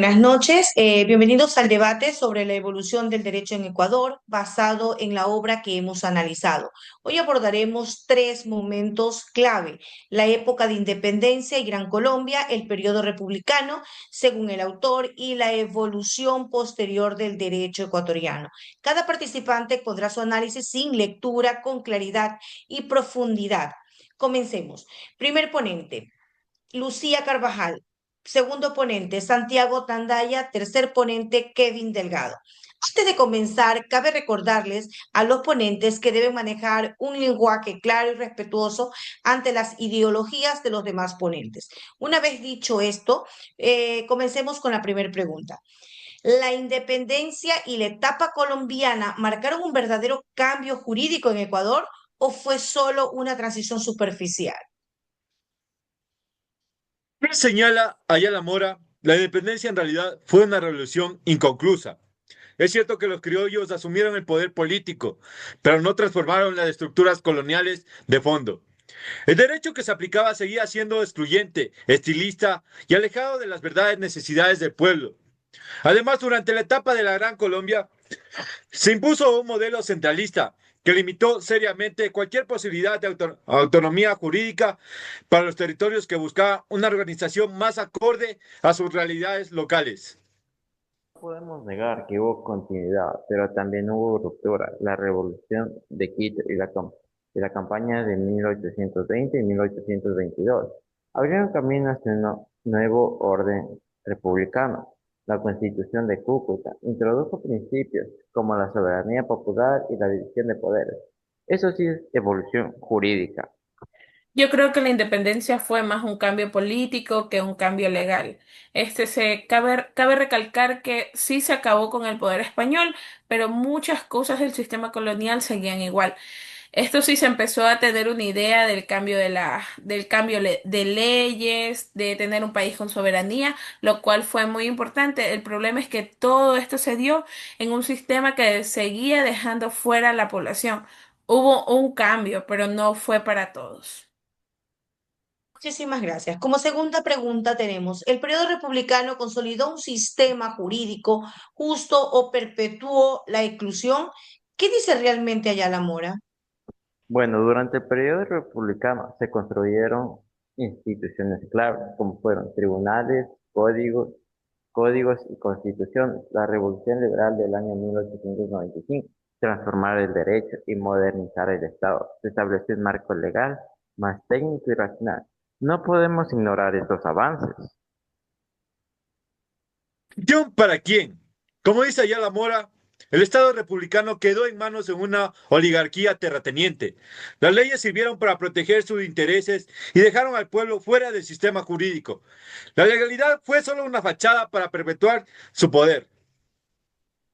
Buenas noches, bienvenidos al debate sobre la evolución del derecho en Ecuador basado en la obra que hemos analizado. Hoy abordaremos tres momentos clave: la época de independencia y Gran Colombia, el periodo republicano, según el autor, y la evolución posterior del derecho ecuatoriano. Cada participante pondrá su análisis sin lectura, con claridad y profundidad. Comencemos. Primer ponente. Lucía Carvajal. Segundo ponente, Santiago Tandaya. Tercer ponente, Kevin Delgado. Antes de comenzar, cabe recordarles a los ponentes que deben manejar un lenguaje claro y respetuoso ante las ideologías de los demás ponentes. Una vez dicho esto, comencemos con la primera pregunta. ¿La independencia y la etapa colombiana marcaron un verdadero cambio jurídico en Ecuador o fue solo una transición superficial? Señala Ayala Mora, la independencia en realidad fue una revolución inconclusa. Es cierto que los criollos asumieron el poder político, pero no transformaron las estructuras coloniales de fondo. El derecho que se aplicaba seguía siendo excluyente, estilista y alejado de las verdaderas necesidades del pueblo. Además, durante la etapa de la Gran Colombia, se impuso un modelo centralista que limitó seriamente cualquier posibilidad de autonomía jurídica para los territorios que buscaban una organización más acorde a sus realidades locales. No podemos negar que hubo continuidad, pero también hubo ruptura. La revolución de Quito y la campaña de 1820 y 1822 abrieron camino hacia un nuevo orden republicano. La Constitución de Cúcuta introdujo principios como la soberanía popular y la división de poderes. Eso sí es evolución jurídica. Yo creo que la independencia fue más un cambio político que un cambio legal. Cabe recalcar que sí se acabó con el poder español, pero muchas cosas del sistema colonial seguían igual. Esto sí se empezó a tener una idea del cambio de leyes, de tener un país con soberanía, lo cual fue muy importante. El problema es que todo esto se dio en un sistema que seguía dejando fuera a la población. Hubo un cambio, pero no fue para todos. Muchísimas gracias. Como segunda pregunta tenemos, ¿el periodo republicano consolidó un sistema jurídico justo o perpetuó la exclusión? ¿Qué dice realmente Ayala Mora? Bueno, durante el periodo republicano se construyeron instituciones claves, como fueron tribunales, códigos y constituciones. La Revolución Liberal del año 1895, transformar el derecho y modernizar el Estado. Se estableció un marco legal más técnico y racional. No podemos ignorar estos avances. ¿Quién para quién? Como dice Ayala Mora, el Estado republicano quedó en manos de una oligarquía terrateniente. Las leyes sirvieron para proteger sus intereses y dejaron al pueblo fuera del sistema jurídico. La legalidad fue solo una fachada para perpetuar su poder.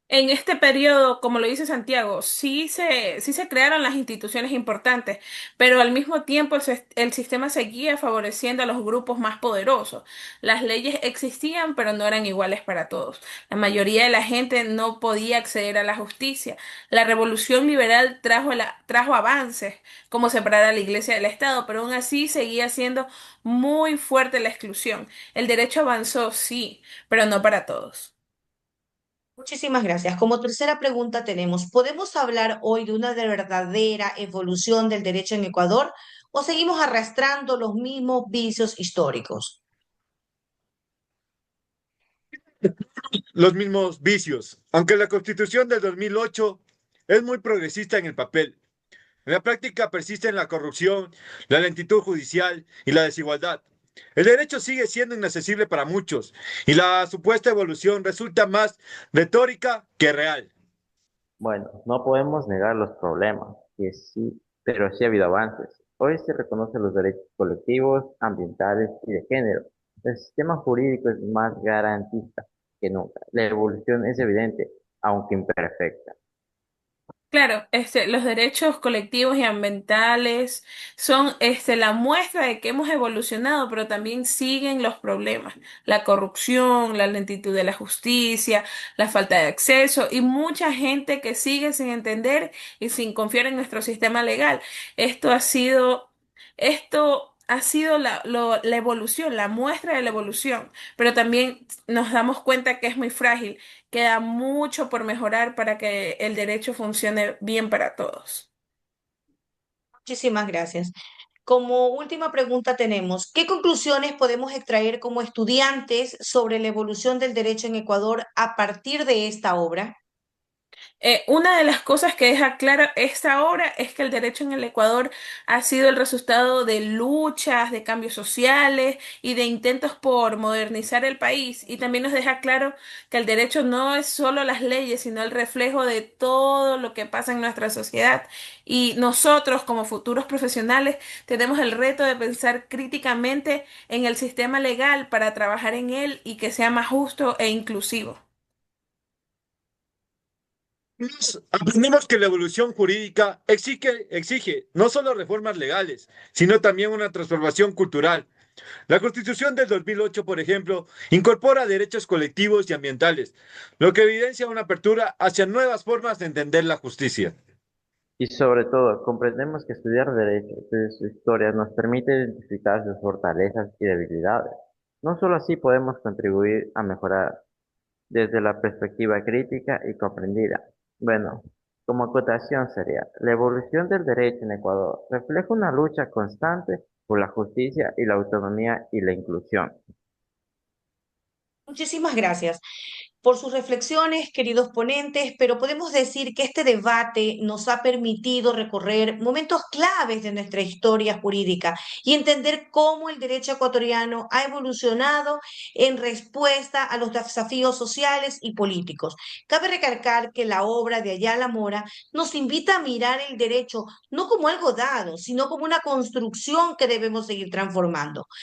En este periodo, como lo dice Santiago, sí se crearon las instituciones importantes, pero al mismo tiempo el sistema seguía favoreciendo a los grupos más poderosos. Las leyes existían, pero no eran iguales para todos. La mayoría de la gente no podía acceder a la justicia. La revolución liberal trajo avances, como separar a la iglesia del Estado, pero aún así seguía siendo muy fuerte la exclusión. El derecho avanzó, sí, pero no para todos. Muchísimas gracias. Como tercera pregunta tenemos, ¿podemos hablar hoy de una de verdadera evolución del derecho en Ecuador o seguimos arrastrando los mismos vicios históricos? Los mismos vicios. Aunque la Constitución del 2008 es muy progresista en el papel, en la práctica persiste en la corrupción, la lentitud judicial y la desigualdad. El derecho sigue siendo inaccesible para muchos y la supuesta evolución resulta más retórica que real. Bueno, no podemos negar los problemas, que sí, pero sí ha habido avances. Hoy se reconocen los derechos colectivos, ambientales y de género. El sistema jurídico es más garantista que nunca. La evolución es evidente, aunque imperfecta. Claro, los derechos colectivos y ambientales son la muestra de que hemos evolucionado, pero también siguen los problemas, la corrupción, la lentitud de la justicia, la falta de acceso y mucha gente que sigue sin entender y sin confiar en nuestro sistema legal. Esto ha sido, esto ha sido la evolución, la muestra de la evolución, pero también nos damos cuenta que es muy frágil, queda mucho por mejorar para que el derecho funcione bien para todos. Muchísimas gracias. Como última pregunta tenemos, ¿qué conclusiones podemos extraer como estudiantes sobre la evolución del derecho en Ecuador a partir de esta obra? Una de las cosas que deja clara esta obra es que el derecho en el Ecuador ha sido el resultado de luchas, de cambios sociales y de intentos por modernizar el país. Y también nos deja claro que el derecho no es solo las leyes, sino el reflejo de todo lo que pasa en nuestra sociedad. Y nosotros, como futuros profesionales, tenemos el reto de pensar críticamente en el sistema legal para trabajar en él y que sea más justo e inclusivo. Aprendimos que la evolución jurídica exige no solo reformas legales, sino también una transformación cultural. La Constitución del 2008, por ejemplo, incorpora derechos colectivos y ambientales, lo que evidencia una apertura hacia nuevas formas de entender la justicia. Y sobre todo, comprendemos que estudiar derecho desde su historia nos permite identificar sus fortalezas y debilidades. No solo así podemos contribuir a mejorar desde la perspectiva crítica y comprendida. Bueno, como acotación sería, la evolución del derecho en Ecuador refleja una lucha constante por la justicia y la autonomía y la inclusión. Muchísimas gracias por sus reflexiones, queridos ponentes, pero podemos decir que este debate nos ha permitido recorrer momentos claves de nuestra historia jurídica y entender cómo el derecho ecuatoriano ha evolucionado en respuesta a los desafíos sociales y políticos. Cabe recalcar que la obra de Ayala Mora nos invita a mirar el derecho no como algo dado, sino como una construcción que debemos seguir transformando.